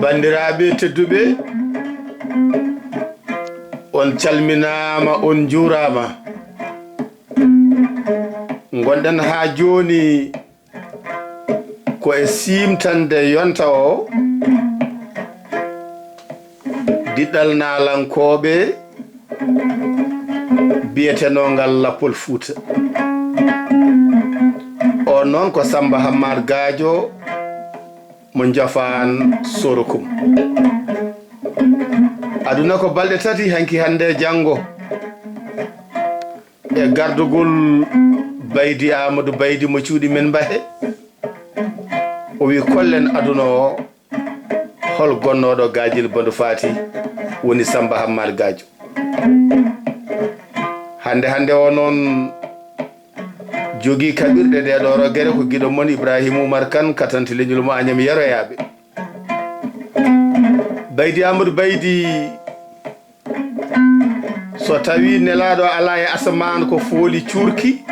bandiraɓe tedduɓe on calminama on juurama gonɗen ha joni ko e simtande yonta o diɗɗal nalankoɓe biyetenongal lappol Fuuta o noon ko Sammba Hammaat Gaajo mo jafan Sorokum aduna ko balɗe tati hanki hande janggo e gardugol Baydi Aamadu Baydi mo cuuɗi men Mbahe o wi kollen aduna o hol gonnooɗo gaajil bandu faati woni Sammba Hammaat Gaajo hande o noon jogii kaɓirɗe ɗe ɗo rogere ko giɗo mon Ibrahima Oumar Kane katanti leñol mo Agname yaroyaɓe Baydi Aamadu Baydi so tawi nelaɗo ala e asaman ko fooli cuurki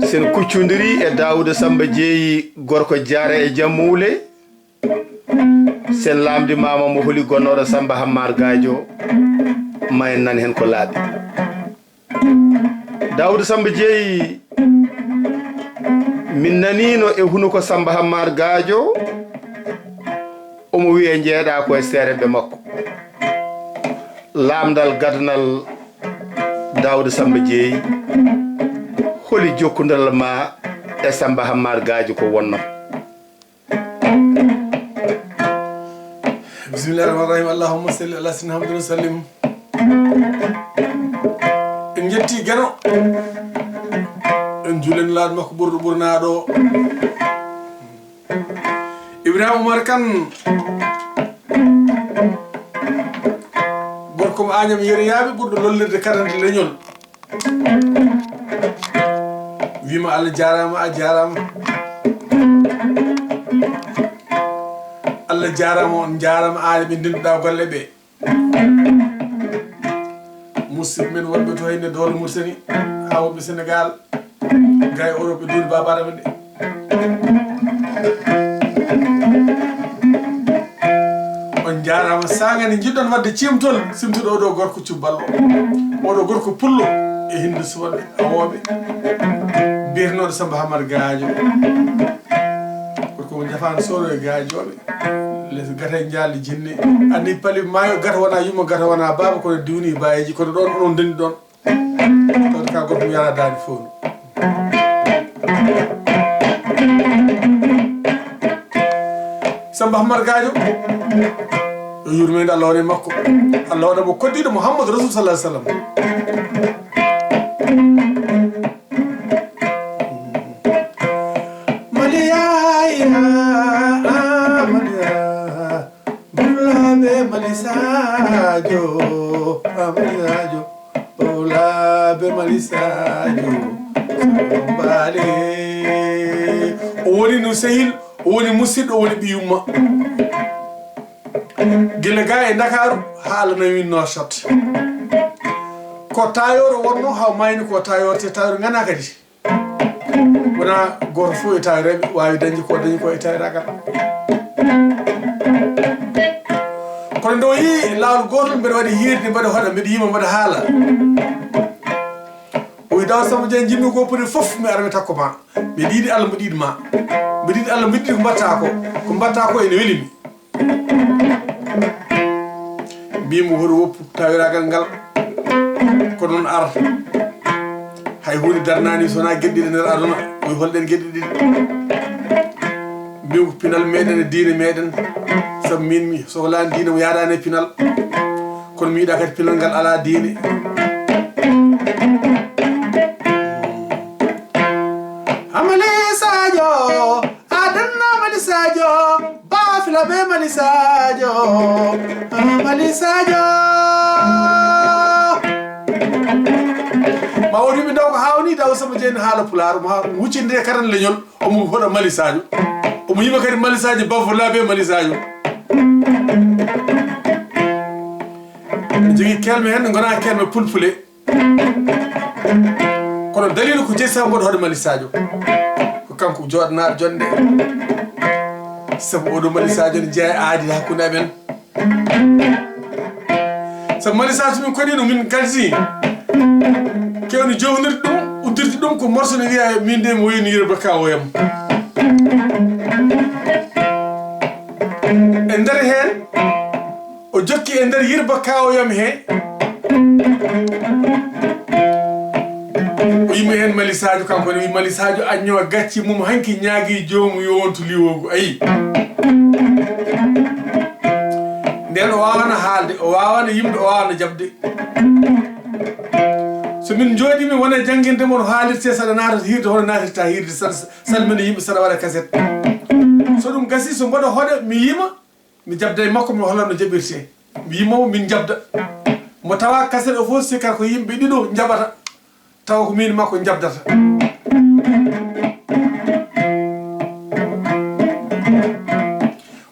sen kuccodiri e Daawuuda Samba Jeey gorko jaara e jammuule sen lamdi mama mo holi gonnoɗo Sammba Hammaat Gaajo ma en nan hen ko laaɓi Daawuuda Samba Jeey min nanino e hunuko Sammba Hammaat Gaajo omo wiye jeeɗa ko e seereɓe makko lamdal gadnal Daawuuda Samba Jeey holi jokkudal ma e Sammba Hammaat Gaajo ko wonno bismillahir rahmanir rahim allahumma salli ala sayyidina muhammadin wa sallim en jetti gano en julen laad makko ɓurɗo ɓurnaɗo Ibrahima Oumar Kane gorko mo Agname yeroyaɓe ɓurɗo lollirde katante leñol wima Allah jarama a jarama Allah jarama on jarama aade ɓe ndenduɗa golle ɓe musidɓe men wonɓe to henne dowle Mauritanie ha wonɓe Sénégal ga e Europe ɓe duuɗi Baba Adama ɗe on jarama sagani jiɗɗon wadde cimtol simtuɗo oɗo gorko cubballo oɗo gorko pullo e hinde suwaɓe awoɓe biyetenoɗo Sammba Hammaat Gaajo gorko mo jafano soro e gaajoɓe les gata e jalli jinne andi pali maayo gata wona yumma gata wona baba kono diwni bayeji kono ɗon onon dendi ɗon tawde ka gorko mo yara daani fownu Sammba Hammaat Gaajo yo yurmede Allah wone makko Allah waɗamo koddiɗo Mouhammadou Rasul sallah alih sallam o woni no sehil o woni musidɗo o woni ɓiyumma gila ga e Dakaru haala nawi Nouakchott ko tayoro wonno haw mayni ko tayorte tayoro ngana kadi wona goto fof e tayoreɓe wawi dañde ko dañi ko e tayoragal kono ndo yi lawol gotol mbeɗa waɗi hirde mbaɗa hoɗa mbeɗa yima mbaɗa haala o wi Daw Samba Dieng jinmi ko poti fof mi ara mi takko ma mbiɗa yiiɗi Allah mbiɗa yiɗma mbiɗa yiɗi Allah mbiɗa yiɗi ko mbatta ko ene welimi mbimo hoɗo woppu tawiragal ngal ko noon ar hay hunde darnani sona gueɗɗiɗe nder aduna oyi holɗen gueɗɗe ɗiɗi mbimo ko pinal meɗen e diine meɗen saabu min mi sohlani diine mo yaadani e pinal kono mi yiiɗa kadi pinal ngal ala diine amalisajo aduna amalisajo bafila be malisajo amalisajo ma woni mi daw ko hawni Daw Samba Dieng haala pulaar mo wuccinde karan leñol omo hoɗa malisajo omo yima kadi malisajo bafila be malisajo jogui kelme hen gona kelme pulpule kono dalilu ko jeyi Samba hoɗo Mali Sadio ko kanko joɗanaɗo jonde sabu oɗo Mali Sadio ne jeeya aadi hakkude amen sabu Mali Sadio min koɗino min galsi kewni jowdirde ɗum uddirde ɗum ko morceau ne wiya min de mi woyni yirba kawoyam e nder heen o jokki e nder yirba kawoyam he o yimi hen Mali Sadio kanko ne wi Mali Sadio añño gacci mum hanki ñaagui jomum yo wonto liwogu ayi nden o wawana haalde o wawana yimde o wawana jabde so min jooɗimi wona jangguinde mon haalirte saɗa natata hirde hono natirta hirde salmina yimɓe saɗa waɗa cassette so ɗum gasi so mbaɗa hoɗe mi yima mi jabda e makko mi holla no jaɓirte mi yimamo min jabda mo tawa cassette o fof sikkata ko yimɓe ɗiɗo jaɓata tawa ko min makko jabdata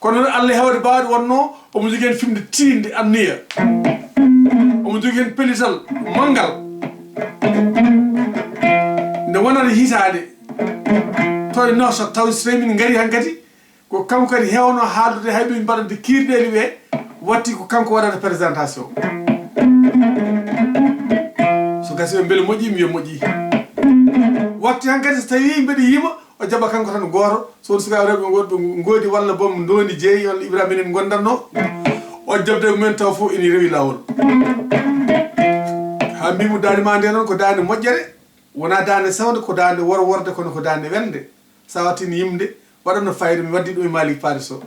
kono noon Allah hewde bawɗe wonno omo jogui hen fimde tinde anniya omo jogui hen pellital manggal nde wonata hitade to e noso taw so tawi min gaari hankkadi ko kanko kadi hewno haaldude hay ɗum mbaɗande kirɗeli ɓe watti ko kanko waɗata présentation so gasi ɓe beele moƴƴi mi wiya moƴƴi watti hankkadi so tawi mbeɗa yima o jaɓa kanko tan goto so sukaɓe rewɓe goɗɓe goodi walla boom ndondi Jeey walla Ibrahima en gondatno o jabde mumen taw fof ene rewi lawol ha mbimo dande ma nde noon ko dande moƴƴere wona dande sawde ko dande worde kono ko dande wende sa wattini yimde waɗanno fayida mi waddi ɗum e Malick Paris o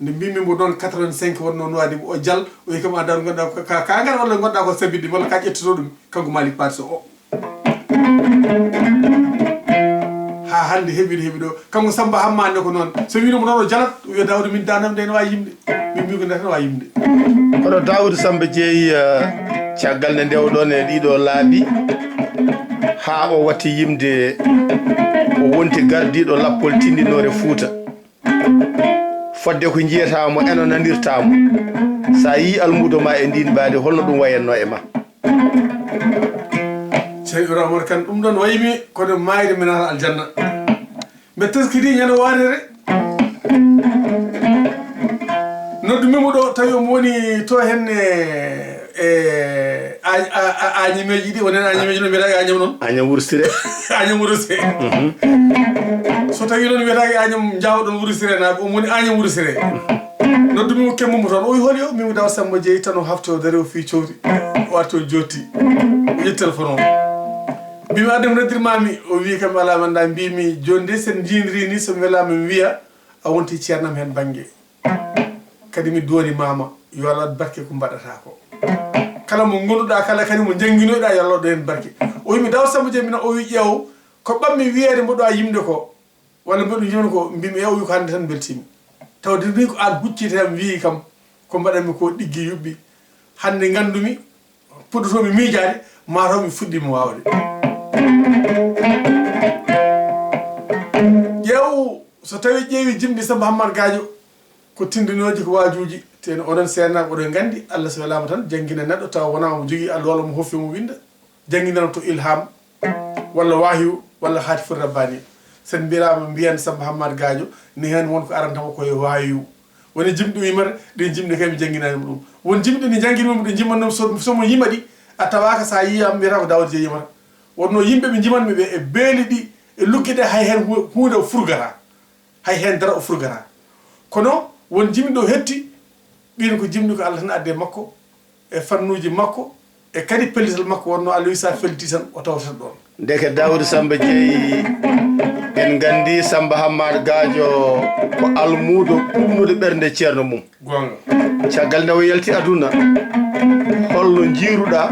nde mbimimo ɗon 85 wonno no wadi o jal o wi kam a dar gonɗa ka kagal walla gonɗa ko sabidde walla ka ƴettoto ɗum kanko Malick Paris o ha hande heeɓi ɗo kanko Sammba Hammaat ne ko noon so winomo noon o jalat o wiya Daawuuda min danam nde ne wawi yimde min mbi ko nde tan wawi yimde kono Daawuuda Samba Jeey caggal nde ndewɗon e ɗiɗo laabi ha o watti yimde o wonti gardiɗo lappol tindinore Fuuta fodde ko jiyatamo eno nanirtamo sa yi almudo ma e ndin baade holno ɗum wayanno e ma ceerno Ibrahima kan ɗum ɗon wayimi kono mayde mi nata aljanna mbe teskidi ñande waadere noddumimo ɗo tawi omo woni to henne añimeji ɗi wonen añimeji noon mbiyetake añam noon añam wursire añam wursire so tawi noon mbiyetake añam jawɗon wursire naɓe omo woni añam wursire noddumimo kemmumo toon o wi holi o mimo Daw Samba Jeey tan o hafti o dari o fi cowti o arti o jotti o ƴetti téléphone o mbimi adde ko noddirmami o wi kam ala manda mbimi joni de sen jindiri ni somi welama mi wiya a wonti ceernam hen banggue kadi mi dooni mama yo Allah barke ko mbaɗata ko kala mo gonduɗa kala kadi mo jangguinoɗa yo Allah ɗo hen barke o wimi Daw Samba Jeey mina o wi ƴeew ko ɓammi wiyede mboɗo a yimde ko walla mboɗo yimde ko mbimi ƴeew wi ko hande tan beltimi tawde ni ko an huccitami wi kam ko mbaɗanmi ko ɗiggi yuɓɓi hande gandumi puɗɗotomi miijade mataw mi fuɗɗima wawde ƴeew so tawi ƴeewi jimɗi Sammba Hammaat Gaajo ko tindinoji ko wajuji ten oɗon seernaɓe oɗon gandi Allah so welama tan jangguina neɗɗo tawa wona omo jogui Allah walla mo hoffimo winda jangguinanam to ilham walla wahiyu walla hatifur rabbani sen mbirama mbiyan Sammba Hammaat Gaajo ni hen wonko arantama koye wahiyu woni jimɗi wimata ɗin jimɗi kay mi jangguinanima ɗum won jimɗi ɗi jangguinimo ɗi jimmannomi somo yima ɗi a tawaka sa yiyam mbiyata ko Daawuuda Jeey yimata wonno yimɓe ɓe jimanmi ɓe e beeli ɗi e lugguiɗe hay hen hunde o furgata hay hen dara o furgata kono won jimɗi ɗo hetti ɓin ko jimɗi ko Allah tan adde makko e fannuji makko e kadi pellital makko wonno Allah wi sa felliti tan o tawata ɗon ndeke Daawuuda Samba Jeey en gandi Sammba Hammaat Gaajo ko almudo ɓumnude ɓernde ceerno mum gonga caggal nde o yalti aduna holno jiiruɗa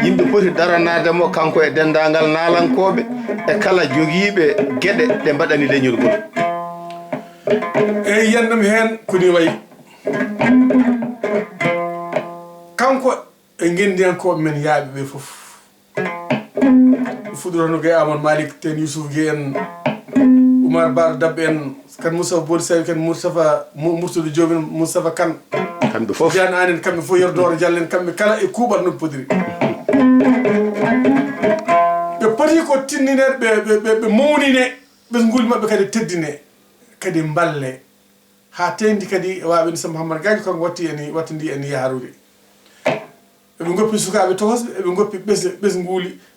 yimɓe poti daranademo kanko e dendagal naalankoɓe e kala joguiɓe gueɗe ɗe mbaɗani leñol ngol eyyi yandam hen koni wayi kanko e gendiyankoɓe men yaaɓe ɓe foof fuɗɗorano Gueye Amadou Malick ten Youssouf Gueye en Oumar Bara Dabbe en kan Moustapha Bodi Sawi kan Moustapha Mourtoudo Diop en Moustapha Kane kamɓe foof Diane Anen kamɓe fof yerdoro diallen kamɓe kala e kuuɓal no podiri ɓe foti ko tinnine ɓe mawnine ɓesnguli maɓɓe kadi teddine kadi mballe ha tendi kadi waɓeni Sammba Hammaat Gaajo kanko wattindi en yarude eɓe goppi sukaɓe tokosɓe eɓe goppi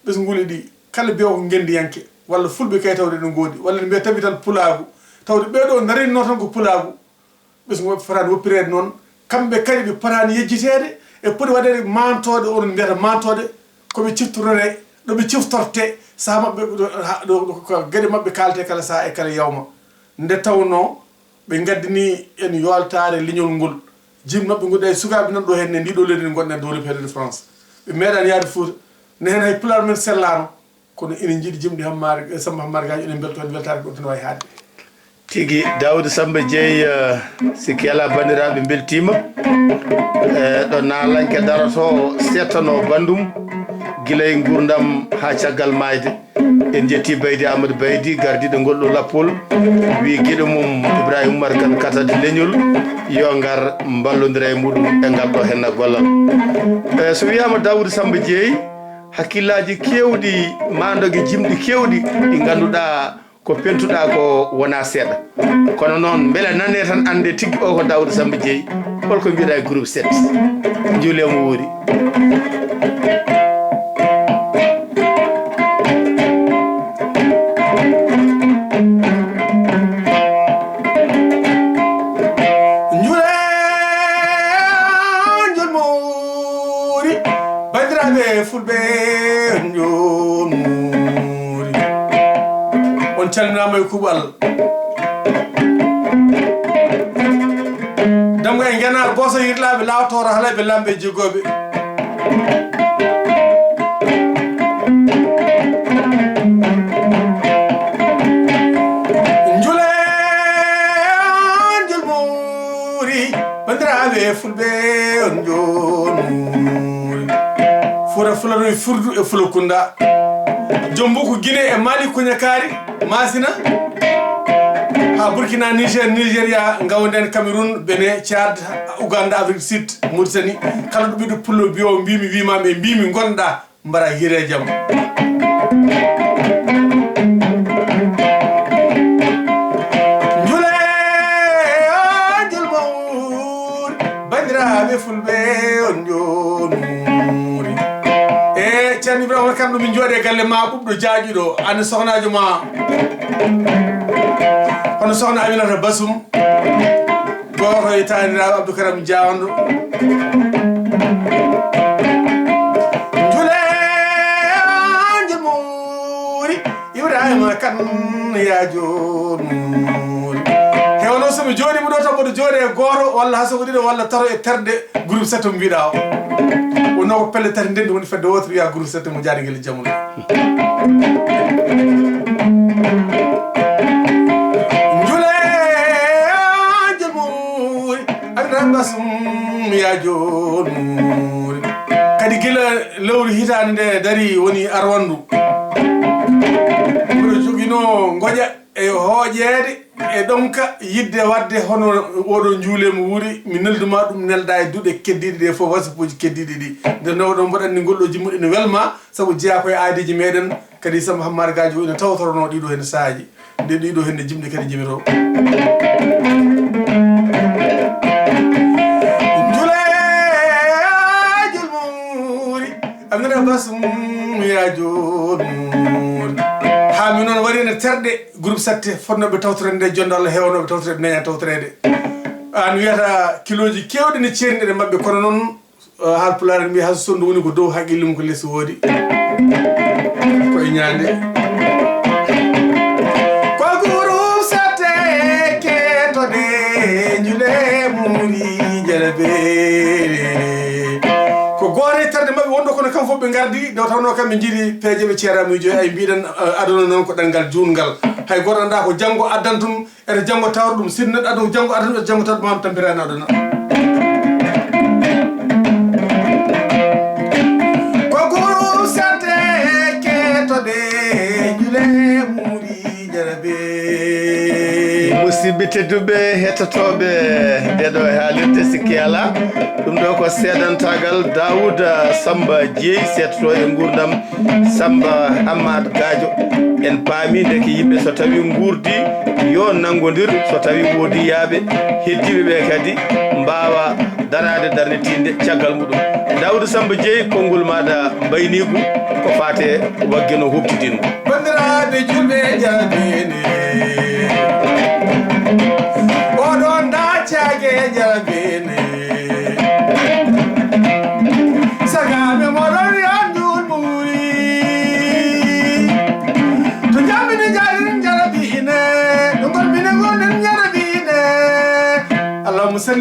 ɓesnguli ɗi kala biyaw ko gendiyanke walla fulɓe kay tawde ɗo goodi walla ne mbiya tabital pulaagu tawde ɓeeɗo darinno tan ko pulaagu ɓesngu fotani woppirede noon kamɓe kadi ɓe potani yejjitede e poti waɗede mantode onon mbiyata mantode koɓe ciftorore ɗoɓe ciftorte saha maɓɓe ɗo gueɗe maɓɓe kalte kala saha e kala yawma nde tawno ɓe gaddini en yoltare leñol ngol jimnoɓe goɗɗe e sukaɓe nan ɗo henne ndiɗo leydi ndi gonɗen dow leydi de France ɓe meeɗani yaade Fouta ne hen hay pulaar men sellano kono ina jiiɗi jimɗi Sammba Hammaat Gaajo enen belto en weltare ɗo tan wawi haade tigi Daawuuda Samba Jeey sikki ala bandiraɓe beltima ɗo nalanke daroto settano bandum guila e gurdam ha caggal mayde en jetti Baydi Aamadu Baydi gardiɗo ngolɗo lappol wi guiɗo mum Ibrahima Oumar Kane katade leñol yo ngar ballodira e muɗum e ngal ɗo henna gollal so wiyama Daawuuda Samba Jeey hakkillaji kewɗi mandogue jimɗi kewɗi ɗi ganduɗa ko pentuɗa ko wona seeɗa kono noon beele nane tan ande tigui o ko Daawuuda Samba Jeey holko mbiɗa e groupe 7 juulemo wuuri fulɓe jonmuri on calminama e kuuɓal damgo e guenar boso yirlaɓe lawtoro haalaɓe lamɓe jiggoɓe juule jolmuri bandiraɓe fulɓe on jonmuri fura fulano e furdu e fulakunda jombo ko Guinée e Mali Koñakari Masina ha Burkina Nigéria gawden Cameroun Benin Tchad Ouganda Afrique du Sud Mauritanie kala ɗo ɓiɗo pullo biyo mbimi wimaɓe mbimi gonɗa mbara hire jaam jule jolmawur bandiraɓe fulɓe on jonmuri ceerno Ibrahima kamɗo min jooɗe galle ma ɓuɓɗo jaaƴuɗo ane sohnajo ma hono sohna Aminata Basum goto e taniraɓe Abdoukaram Diawanɗo jule jolmuri Ibrahima Kane ya jonmuri hewno somi jooɗima ɗo tan mboɗo jooɗe e goto walla ha soko ɗiɗo walla tato e terde groupe 7 mo mbiɗa o wonno ko pelle tati ndendi woni fedde wotere wiya groupe 7 mo jaari guel jamuno jule jolmuri Aminata Basum ya jonmuri kadi guila lewru hitande nde dari woni arwandu mbiɗo joguino goƴa e hooƴede e ɗonka yidde wadde hono oɗo juulemo wuuri mi nelduma ɗum nelda e duuɗe keddiɗe ɗe fof wasipuji keddiɗe ɗi nde nawɗo mbaɗanni ngolɗo jimmuɗe ne welma saabu jeeya koye aadiji meɗen kadi Sammba Hammaat Gaajo ene tawtorono ɗiɗo henne saahaji nde ɗiɗo henne jimɗe kadi jimito jule jolmuri Aminata Basum ya jonmuri ha min noon wari ene terɗe groupe 7 fonnoɓe tawtorede nde jonde Allah hewnoɓe tawtorede neña tawtorede an wiyata kiloji kewɗe ne ceerniɗe ɗe mabɓe kono noon haalpulaar mbiya ha sondu woni ko dow haqqille mum ko less woodi koye ñaande ko groupe 7 ketode jule muri jarabe ko goore terde mabɓe wonɗo kono kam fof ɓe gardi nde tawno kamɓe jiiɗi peeje ɓe ceera miijo ay mbiɗen aduna noon ko ɗanngal juutngal hay goto anda ko janggo addantum ete janggo tawra ɗum sinno neɗɗo aduna ko janggo addantum ete janggo tawra ɗum ham tampirani aduna ko guru sate ketode jule muri jarabe musidɓe tedduɓe hettotoɓe ndeɗo haalirde sikki ala ɗum ɗo ko seedantagal Daawuuda Sammba Jeey settoto e gurdam Sammba Hammaat Gaajo en paami ndeke yimɓe so tawi gurdi yo nangodir so tawi woodi yaaɓe heddiɓe ɓe kadi mbawa darade darnitinde caggal muɗum Daawuuda Sammba Jeey konngol maɗa mbaynigu ko fate wagge no huftidinmo bandiraɓe julɓe jalbini oɗon daccage jalbini sagaɓe moɗon yandul ɓuuri to jamini jaririn jarabine ɗo golmine gonen jarabine allahumma salli